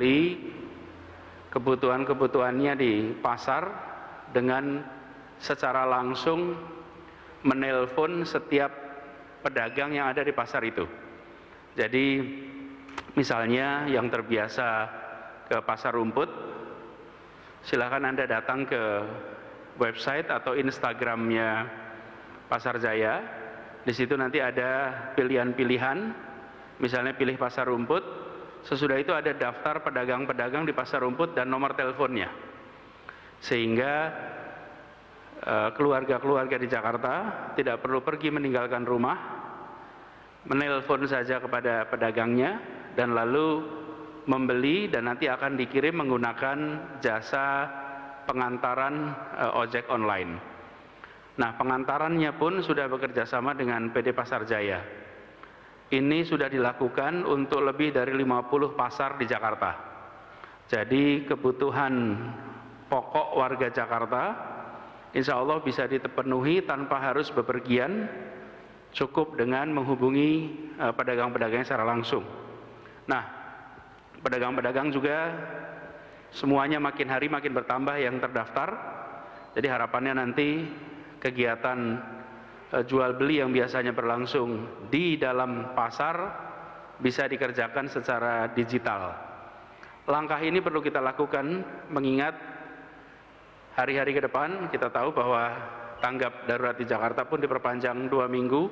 membeli kebutuhan-kebutuhannya di pasar dengan secara langsung menelpon setiap pedagang yang ada di pasar itu. Jadi misalnya yang terbiasa ke pasar rumput, silakan Anda datang ke website atau Instagramnya Pasar Jaya. Di situ nanti ada pilihan-pilihan, misalnya pilih pasar rumput, sesudah itu ada daftar pedagang-pedagang di pasar rumput dan nomor teleponnya. Sehingga keluarga-keluarga di Jakarta tidak perlu pergi meninggalkan rumah, menelpon saja kepada pedagangnya dan lalu membeli dan nanti akan dikirim menggunakan jasa pengantaran ojek online. Nah, pengantarannya pun sudah bekerja sama dengan PD Pasar Jaya. Ini sudah dilakukan untuk lebih dari 50 pasar di Jakarta. Jadi kebutuhan pokok warga Jakarta insya Allah bisa dipenuhi tanpa harus bepergian, cukup dengan menghubungi pedagang-pedagang secara langsung. Nah, pedagang-pedagang juga semuanya makin hari makin bertambah yang terdaftar. Jadi harapannya nanti kegiatan jual beli yang biasanya berlangsung di dalam pasar bisa dikerjakan secara digital. Langkah ini perlu kita lakukan mengingat hari-hari ke depan kita tahu bahwa tanggap darurat di Jakarta pun diperpanjang 2 minggu,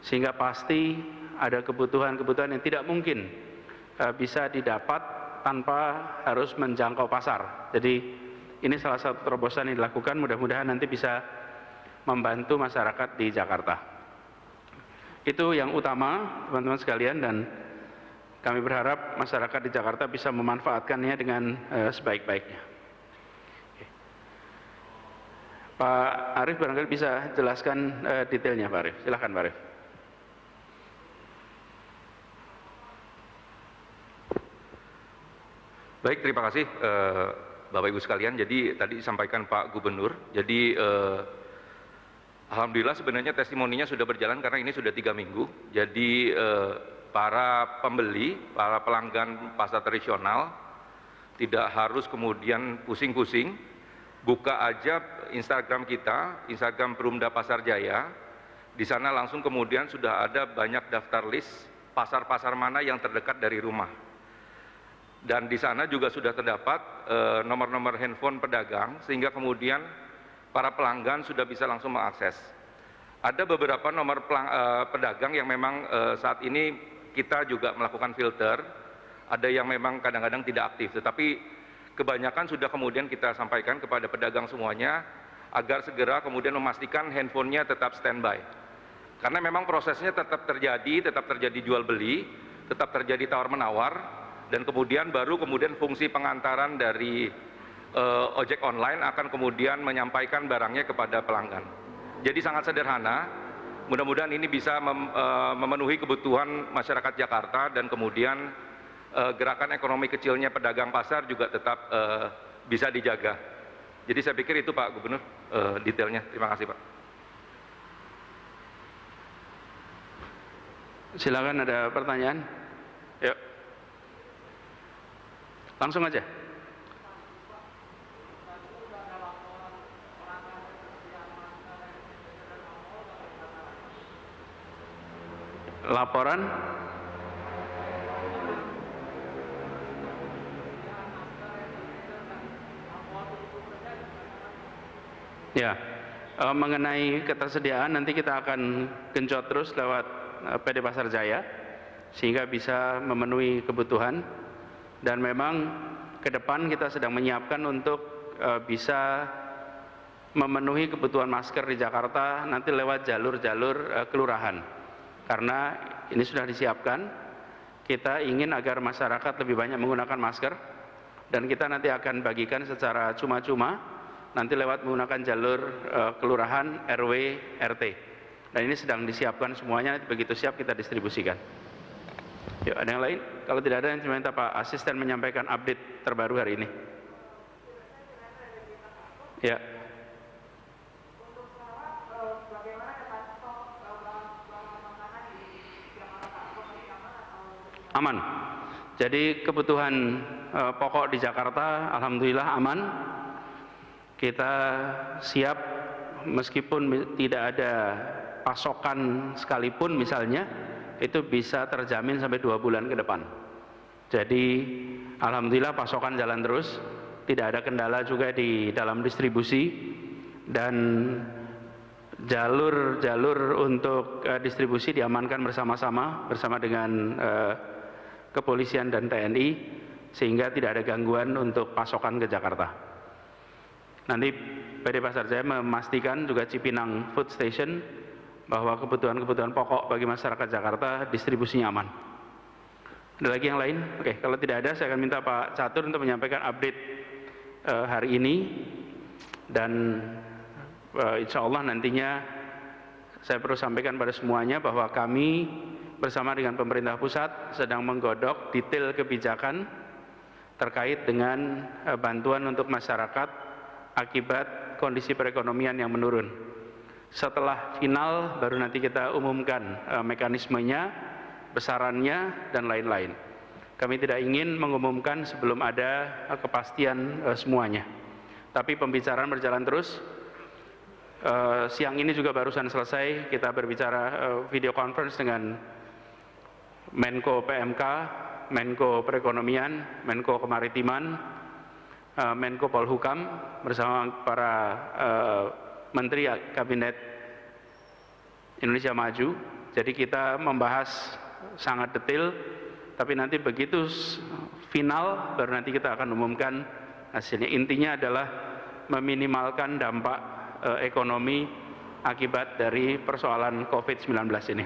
sehingga pasti ada kebutuhan-kebutuhan yang tidak mungkin bisa didapat tanpa harus menjangkau pasar. Jadi ini salah satu terobosan yang dilakukan, mudah-mudahan nanti bisa membantu masyarakat di Jakarta. Itu yang utama teman-teman sekalian, dan kami berharap masyarakat di Jakarta bisa memanfaatkannya dengan sebaik-baiknya. Pak Arief barangkali bisa jelaskan detailnya, Pak Arief. Silakan Pak Arief. Baik, terima kasih Bapak Ibu sekalian. Jadi tadi disampaikan Pak Gubernur, jadi alhamdulillah sebenarnya testimoninya sudah berjalan karena ini sudah 3 minggu. Jadi para pembeli, para pelanggan pasar tradisional tidak harus kemudian pusing-pusing, buka aja Instagram kita, Instagram Perumda Pasar Jaya. Di sana langsung kemudian sudah ada banyak daftar list pasar-pasar mana yang terdekat dari rumah. Dan di sana juga sudah terdapat nomor-nomor handphone pedagang, sehingga kemudian para pelanggan sudah bisa langsung mengakses. Ada beberapa nomor pedagang yang memang saat ini kita juga melakukan filter, ada yang memang kadang-kadang tidak aktif, tetapi kebanyakan sudah kemudian kita sampaikan kepada pedagang semuanya agar segera kemudian memastikan handphonenya tetap standby. Karena memang prosesnya tetap terjadi jual beli, tetap terjadi tawar-menawar, dan kemudian baru kemudian fungsi pengantaran dari ojek online akan kemudian menyampaikan barangnya kepada pelanggan. Jadi sangat sederhana, mudah-mudahan ini bisa memenuhi kebutuhan masyarakat Jakarta, dan kemudian gerakan ekonomi kecilnya pedagang pasar juga tetap bisa dijaga. Jadi saya pikir itu Pak Gubernur detailnya. Terima kasih Pak. Silakan, ada pertanyaan? Yuk. Langsung aja. Laporan? Ya, mengenai ketersediaan nanti kita akan genjot terus lewat PD Pasar Jaya sehingga bisa memenuhi kebutuhan, dan memang ke depan kita sedang menyiapkan untuk bisa memenuhi kebutuhan masker di Jakarta nanti lewat jalur-jalur kelurahan, karena ini sudah disiapkan. Kita ingin agar masyarakat lebih banyak menggunakan masker, dan kita nanti akan bagikan secara cuma-cuma nanti lewat menggunakan jalur kelurahan, RW, RT. Dan ini sedang disiapkan semuanya, nanti begitu siap kita distribusikan. Yuk, ada yang lain? Kalau tidak ada, yang saya minta Pak Asisten menyampaikan update terbaru hari ini. Ya. Aman. Jadi kebutuhan pokok di Jakarta alhamdulillah aman. Kita siap meskipun tidak ada pasokan sekalipun misalnya, itu bisa terjamin sampai 2 bulan ke depan. Jadi alhamdulillah pasokan jalan terus, tidak ada kendala juga di dalam distribusi, dan jalur-jalur untuk distribusi diamankan bersama-sama bersama dengan kepolisian dan TNI, sehingga tidak ada gangguan untuk pasokan ke Jakarta. Nanti PD Pasar Jaya memastikan juga Cipinang Food Station bahwa kebutuhan-kebutuhan pokok bagi masyarakat Jakarta distribusinya aman. Ada lagi yang lain? Oke, kalau tidak ada saya akan minta Pak Catur untuk menyampaikan update hari ini, dan insya Allah nantinya saya perlu sampaikan pada semuanya bahwa kami bersama dengan pemerintah pusat sedang menggodok detail kebijakan terkait dengan bantuan untuk masyarakat akibat kondisi perekonomian yang menurun. Setelah final baru nanti kita umumkan mekanismenya, besarannya, dan lain-lain. Kami tidak ingin mengumumkan sebelum ada kepastian semuanya. Tapi pembicaraan berjalan terus. Siang ini juga barusan selesai kita berbicara video conference dengan Menko PMK, Menko Perekonomian, Menko Kemaritiman, Menko Polhukam bersama para Menteri Kabinet Indonesia Maju. Jadi kita membahas sangat detail, tapi nanti begitu final baru nanti kita akan umumkan hasilnya. Intinya adalah meminimalkan dampak ekonomi akibat dari persoalan COVID-19 ini.